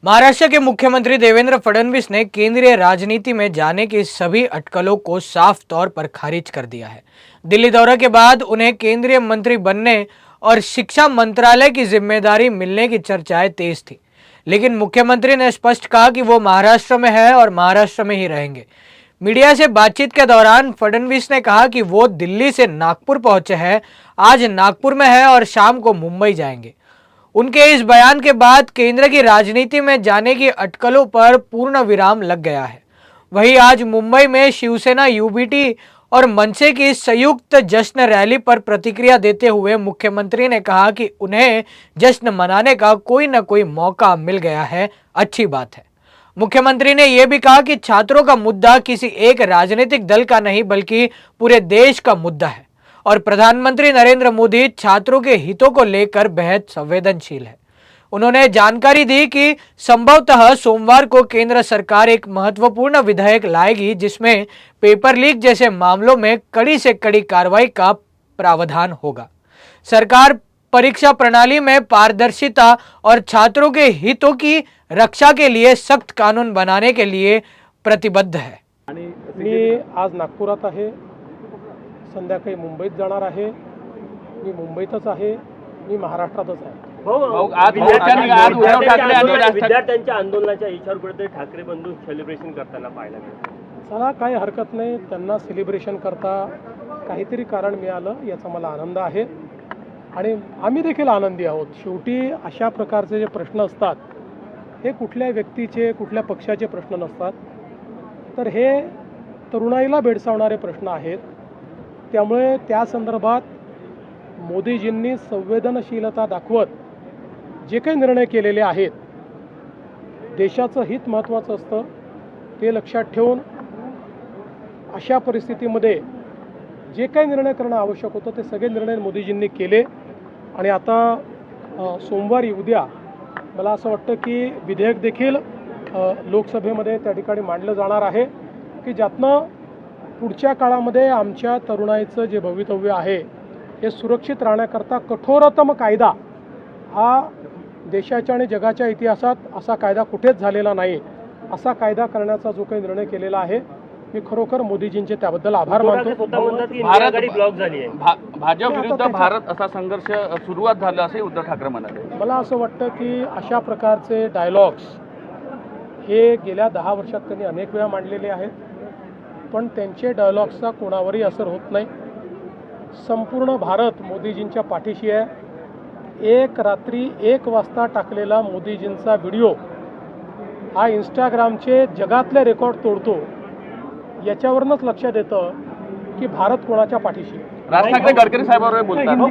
महाराष्ट्र के मुख्यमंत्री देवेंद्र फडणवीस ने केंद्रीय राजनीति में जाने की सभी अटकलों को साफ तौर पर खारिज कर दिया है। दिल्ली दौरे के बाद उन्हें केंद्रीय मंत्री बनने और शिक्षा मंत्रालय की जिम्मेदारी मिलने की चर्चाएं तेज थी, लेकिन मुख्यमंत्री ने स्पष्ट कहा कि वो महाराष्ट्र में है और महाराष्ट्र में ही रहेंगे। मीडिया से बातचीत के दौरान फडणवीस ने कहा कि वो दिल्ली से नागपुर पहुंचे हैं, आज नागपुर में है और शाम को मुंबई जाएंगे। उनके इस बयान के बाद केंद्र की राजनीति में जाने की अटकलों पर पूर्ण विराम लग गया है। वहीं आज मुंबई में शिवसेना, यूबीटी और मनसे की संयुक्त जश्न रैली पर प्रतिक्रिया देते हुए मुख्यमंत्री ने कहा कि उन्हें जश्न मनाने का कोई न कोई मौका मिल गया है, अच्छी बात है। मुख्यमंत्री ने यह भी कहा कि छात्रों का मुद्दा किसी एक राजनीतिक दल का नहीं बल्कि पूरे देश का मुद्दा है और प्रधानमंत्री नरेंद्र मोदी छात्रों के हितों को लेकर बेहद संवेदनशील है। उन्होंने जानकारी दी कि संभवतः सोमवार को केंद्र सरकार एक महत्वपूर्ण विधेयक लाएगी जिसमें पेपर लीक जैसे मामलों में कड़ी से कड़ी कार्रवाई का प्रावधान होगा। सरकार परीक्षा प्रणाली में पारदर्शिता और छात्रों के हितों की रक्षा के लिए सख्त कानून बनाने के लिए प्रतिबद्ध है। मी आज नागपुरात आहे, संध्याकाळी मुंबईत जाणार आहे। मी मुंबईतच आहे, मी महाराष्ट्रातच आहे। विद्यार्थ्यांच्या आंदोलनाच्या इच्छावर कुठेतरी ठाकरे बंधू सेलिब्रेशन करताना पाहायला मिळालं। चला, काही हरकत नाही, त्यांना सेलिब्रेशन करता काहीतरी कारण मिळालं याचा मला आनंद आहे आणि आम्ही देखील आनंदी आहोत। शेवटी अशा प्रकारचे जे प्रश्न असतात हे कुठल्या व्यक्तीचे, कुठल्या पक्षाचे प्रश्न नसतात, तर हे तरुणाईला भेडसावणारे प्रश्न आहेत। त्यामुळे त्या संदर्भात मोदीजींनी संवेदनशीलता दाखवत जे काही निर्णय केलेले आहेत, देशाचं हित महत्त्वाचं असतं, ते लक्षात ठेवून अशा परिस्थितीमध्ये जे काही निर्णय करणं आवश्यक होतं ते सगळे निर्णय मोदीजींनी केले आणि आता सोमवारी उद्या मला असं वाटतं की विधेयक देखील लोकसभेमध्ये त्या ठिकाणी मांडलं जाणार आहे की ज्यातनं पुढच्या काळामध्ये आमच्या तरुणाईचं जे भवितव्य आहे हे सुरक्षित राहण्याकरता कठोरतम कायदा हा देशाच्या आणि जगाच्या इतिहासात असा कायदा कुठेच झालेला नाही, असा कायदा करण्याचा जो काही निर्णय केलेला आहे मी खरोखर मोदीजींचे त्याबद्दल आभार मानतो। भाजप विरुद्ध भारत असा संघर्ष सुरुवात झाला असे उद्धव ठाकरे म्हणाले। मला असं वाटतं की अशा प्रकारचे डायलॉग्स हे गेल्या 10 वर्षात त्यांनी अनेक वेळा मांडलेले आहेत, पण त्यांचे डायलॉग्सचा कोणावरही असर होत नाही। संपूर्ण भारत मोदीजींच्या पाठीशी आहे। एक रात्री 1 वाजता टाकलेला मोदीजींचा व्हिडिओ हा इंस्टाग्रामचे जगातले रेकॉर्ड तोडतो, याच्यावरूनच लक्षात येतं की भारत कोणाच्या पाठीशी आहे। राज ठाकरे गडकरी साहेबांवर बोलतात।